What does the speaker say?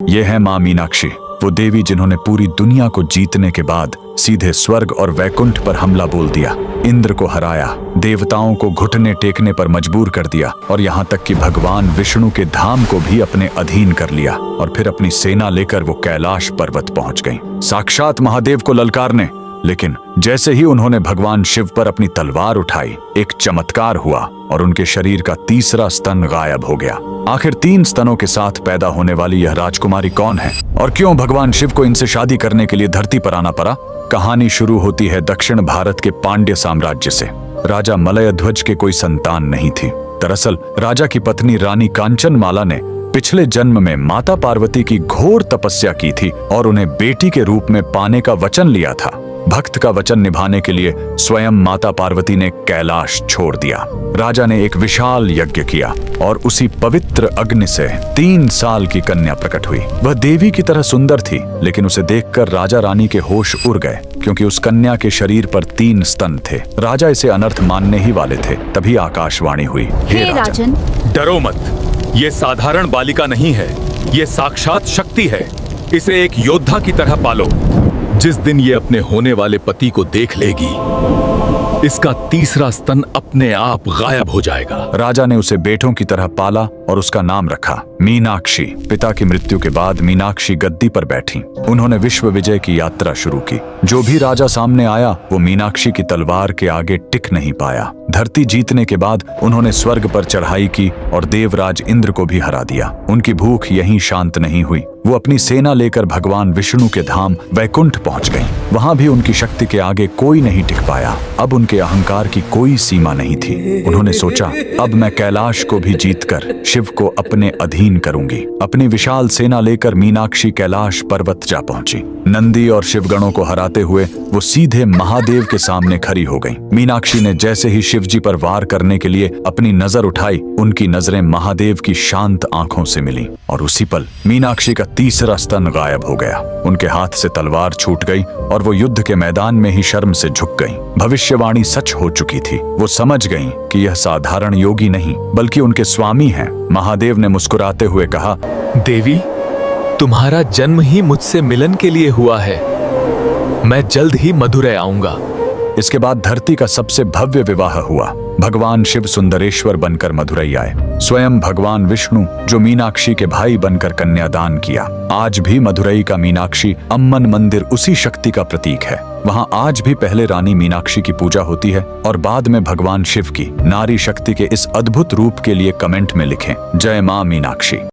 ये है माँ मीनाक्षी, वो देवी जिन्होंने पूरी दुनिया को जीतने के बाद सीधे स्वर्ग और वैकुंठ पर हमला बोल दिया, इंद्र को हराया, देवताओं को घुटने टेकने पर मजबूर कर दिया और यहाँ तक कि भगवान विष्णु के धाम को भी अपने अधीन कर लिया। और फिर अपनी सेना लेकर वो कैलाश पर्वत पहुंच गईं, साक्षात महादेव को ललकारने। लेकिन जैसे ही उन्होंने भगवान शिव पर अपनी तलवार उठाई, एक चमत्कार हुआ और उनके शरीर का तीसरा स्तन गायब हो गया। आखिर 3 स्तनों के साथ पैदा होने वाली यह राजकुमारी कौन है और क्यों भगवान शिव को इनसे शादी करने के लिए धरती पर आना पड़ा? कहानी शुरू होती है दक्षिण भारत के पांड्य साम्राज्य से। राजा मलयध्वज के कोई संतान नहीं थी। दरअसल राजा की पत्नी रानी कांचनमाला ने पिछले जन्म में माता पार्वती की घोर तपस्या की थी और उन्हें बेटी के रूप में पाने का वचन लिया था। भक्त का वचन निभाने के लिए स्वयं माता पार्वती ने कैलाश छोड़ दिया। राजा ने एक विशाल यज्ञ किया और उसी पवित्र अग्नि से 3 साल की कन्या प्रकट हुई। वह देवी की तरह सुंदर थी, लेकिन उसे देखकर राजा रानी के होश उड़ गए, क्योंकि उस कन्या के शरीर पर 3 स्तन थे। राजा इसे अनर्थ मानने ही वाले थे, तभी आकाशवाणी हुई, हे राजन, डरो मत, ये साधारण बालिका नहीं है, ये साक्षात शक्ति है। इसे एक योद्धा की तरह पालो। जिस दिन ये अपने होने वाले पति को देख लेगी, इसका तीसरा स्तन अपने आप गायब हो जाएगा। राजा ने उसे बेटों की तरह पाला और उसका नाम रखा मीनाक्षी। पिता की मृत्यु के बाद मीनाक्षी गद्दी पर बैठी। उन्होंने विश्व विजय की यात्रा शुरू की। जो भी राजा सामने आया वो मीनाक्षी की तलवार के आगे टिक नहीं पाया। धरती जीतने के बाद उन्होंने स्वर्ग पर चढ़ाई की और देवराज इंद्र को भी हरा दिया। उनकी भूख यहीं शांत नहीं हुई। वो अपनी सेना लेकर भगवान विष्णु के धाम वैकुंठ पहुंच गईं। वहां भी उनकी शक्ति के आगे कोई नहीं टिक पाया। अब उनके अहंकार की कोई सीमा नहीं थी। उन्होंने सोचा, अब मैं कैलाश को भी जीतकर शिव को अपने अधीन करूंगी। अपनी विशाल सेना लेकर मीनाक्षी कैलाश पर्वत जा पहुंची। नंदी और शिवगणों को हराते हुए वो सीधे महादेव के सामने खड़ी हो गईं। मीनाक्षी ने जैसे ही शिवजी पर वार करने के लिए अपनी नजर उठाई, उनकी नजरें महादेव की शांत आंखों से मिली और उसी पल मीनाक्षी का तीसरा स्तन गायब हो गया। उनके हाथ से तलवार छूट गई और वो युद्ध के मैदान में ही शर्म से झुक गईं। भविष्यवाणी सच हो चुकी थी। वो समझ गईं कि यह साधारण योगी नहीं, बल्कि उनके स्वामी हैं। महादेव ने मुस्कुराते हुए कहा, देवी, तुम्हारा जन्म ही मुझसे मिलन के लिए हुआ है। मैं जल्द ही मधुरै आऊंगा। इसके बाद धरती का सबसे भव्य विवाह हुआ। भगवान शिव सुंदरेश्वर बनकर मधुरै आए। स्वयं भगवान विष्णु जो मीनाक्षी के भाई बनकर कन्यादान किया। आज भी मधुरै का मीनाक्षी अम्मन मंदिर उसी शक्ति का प्रतीक है। वहां आज भी पहले रानी मीनाक्षी की पूजा होती है और बाद में भगवान शिव की। नारी शक्ति के इस अद्भुत रूप के लिए कमेंट में लिखें, जय मां मीनाक्षी।